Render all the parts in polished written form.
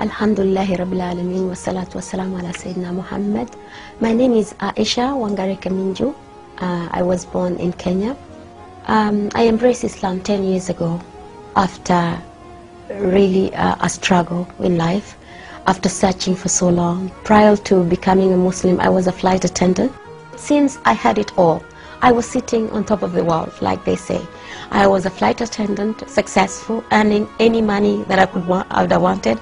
Alhamdulillahi Rabbil Alameen wa salatu wa salamu ala Sayyidina Muhammad. My name is Aisha Wangare Kaminju. I was born in Kenya. I embraced Islam 10 years ago after really a struggle in life, after searching for so long. Prior to becoming a Muslim, I was a flight attendant. Since I had it all, I was sitting on top of the world, like they say. I was a flight attendant, successful, earning any money that I would have wanted.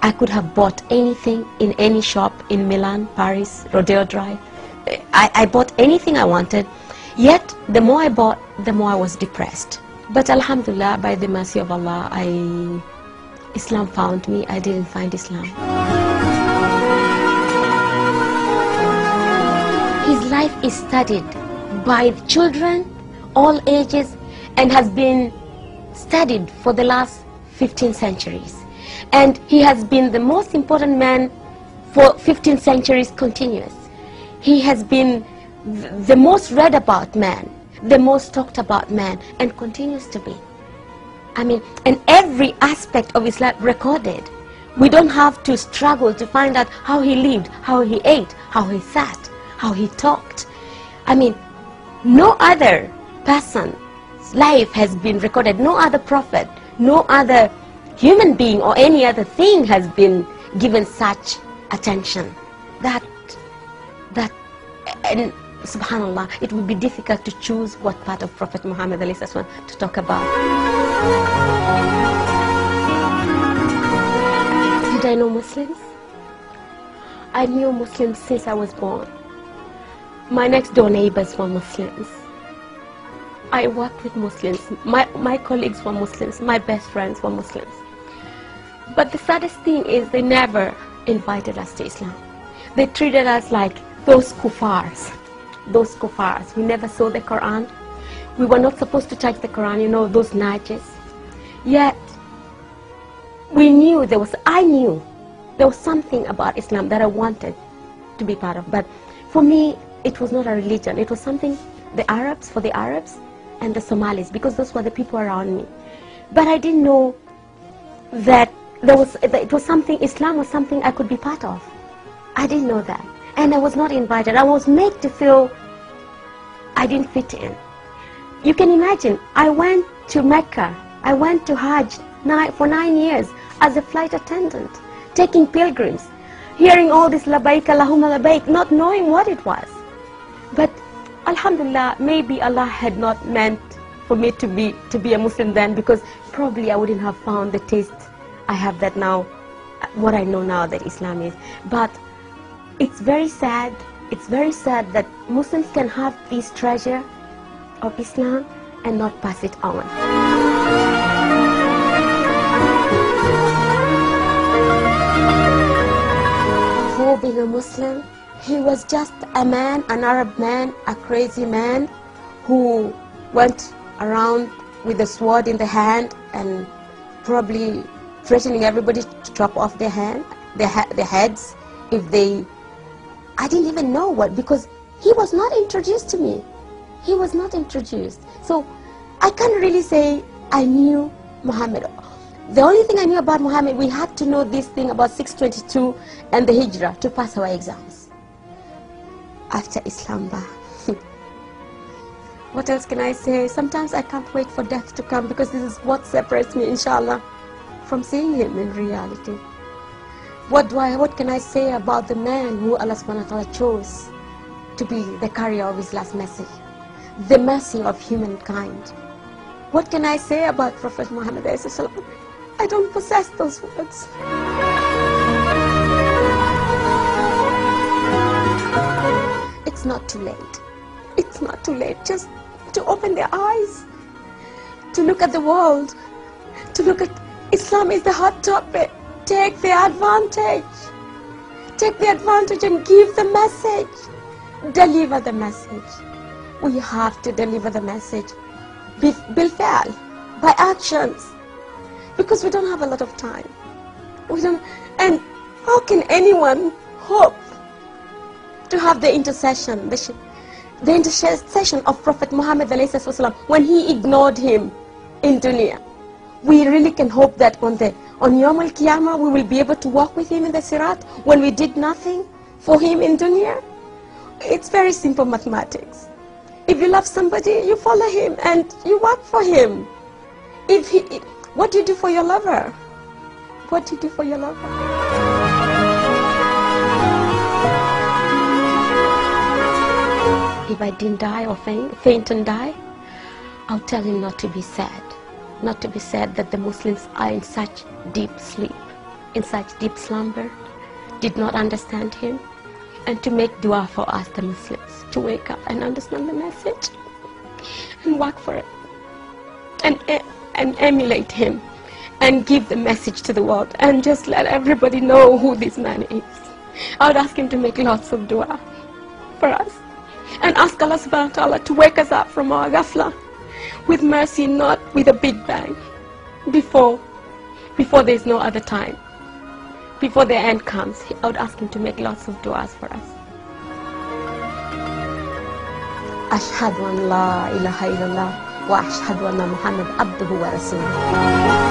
I could have bought anything in any shop in Milan, Paris, Rodeo Drive. I bought anything I wanted. Yet, the more I bought, the more I was depressed. But Alhamdulillah, by the mercy of Allah, Islam found me. I didn't find Islam. His life is studied by children, all ages, and has been studied for the last 15 centuries. And he has been the most important man for 15 centuries continuous. He has been the most read about man, the most talked about man, and continues to be. I mean, and every aspect of his life recorded. We don't have to struggle to find out how he lived, how he ate, how he sat, how he talked. I mean, no other person's life has been recorded, no other prophet, no other human being or any other thing has been given such attention. And subhanallah, it would be difficult to choose what part of Prophet Muhammad to talk about. Did I know Muslims? I knew Muslims since I was born. My next door neighbors were Muslims. I worked with Muslims. My colleagues were Muslims. My best friends were Muslims. But the saddest thing is they never invited us to Islam. They treated us like those kuffars. Those kuffars. We never saw the Quran. We were not supposed to touch the Quran, you know, those najis. Yet, I knew there was something about Islam that I wanted to be part of. But for me, it was not a religion. It was something, for the Arabs and the Somalis, because those were the people around me. But I didn't know that Islam was something I could be part of. I didn't know that. And I was not invited. I was made to feel I didn't fit in. You can imagine, I went to Mecca, I went to Hajj for 9 years as a flight attendant, taking pilgrims, hearing all this labaik Allahumma labaik, not knowing what it was. But alhamdulillah, maybe Allah had not meant for me to be a Muslim then, because probably I wouldn't have found the taste I have that now, what I know now that Islam is. But it's very sad that Muslims can have this treasure of Islam and not pass it on. Before being a Muslim, he was just a man, an Arab man, a crazy man who went around with a sword in the hand and probably threatening everybody to chop off their heads if they... I didn't even know what, because he was not introduced to me. He was not introduced. So I can't really say I knew Muhammad. The only thing I knew about Muhammad, we had to know this thing about 622 and the Hijrah to pass our exams. After Islam, what else can I say? Sometimes I can't wait for death to come, because this is what separates me, inshallah, from seeing him in reality. What can I say about the man who Allah subhanahu wa ta'ala chose to be the carrier of his last message, the mercy of humankind? What can I say about Prophet Muhammad? I don't possess those words. It's not too late. It's not too late just to open their eyes, to look at the world, to look at Islam is the hot topic. Take the advantage. Take the advantage and give the message. Deliver the message. We have to deliver the message. Bilfa'al, by actions. Because we don't have a lot of time. And how can anyone hope to have the intercession, the intercession of Prophet Muhammad when he ignored him in dunya? We really can hope that on the On Yawm al-Qiyamah, we will be able to walk with him in the Sirat when we did nothing for him in dunya. It's very simple mathematics. If you love somebody, you follow him and you work for him. What do you do for your lover? What do you do for your lover? If I didn't die or faint and die, I'll tell him not to be sad. Not to be sad that the Muslims are in such deep sleep, in such deep slumber, did not understand him, and to make dua for us, the Muslims, to wake up and understand the message and work for it, and emulate him, and give the message to the world, and just let everybody know who this man is. I would ask him to make lots of dua for us, and ask Allah subhanahu wa ta'ala to wake us up from our ghafla with mercy, not with a big bang, before there's no other time, before the end comes. I would ask him to make lots of du'as for us. Ashhadu an la ilaha illallah wa ashhadu anna Muhammad abduhu wa rasuluh.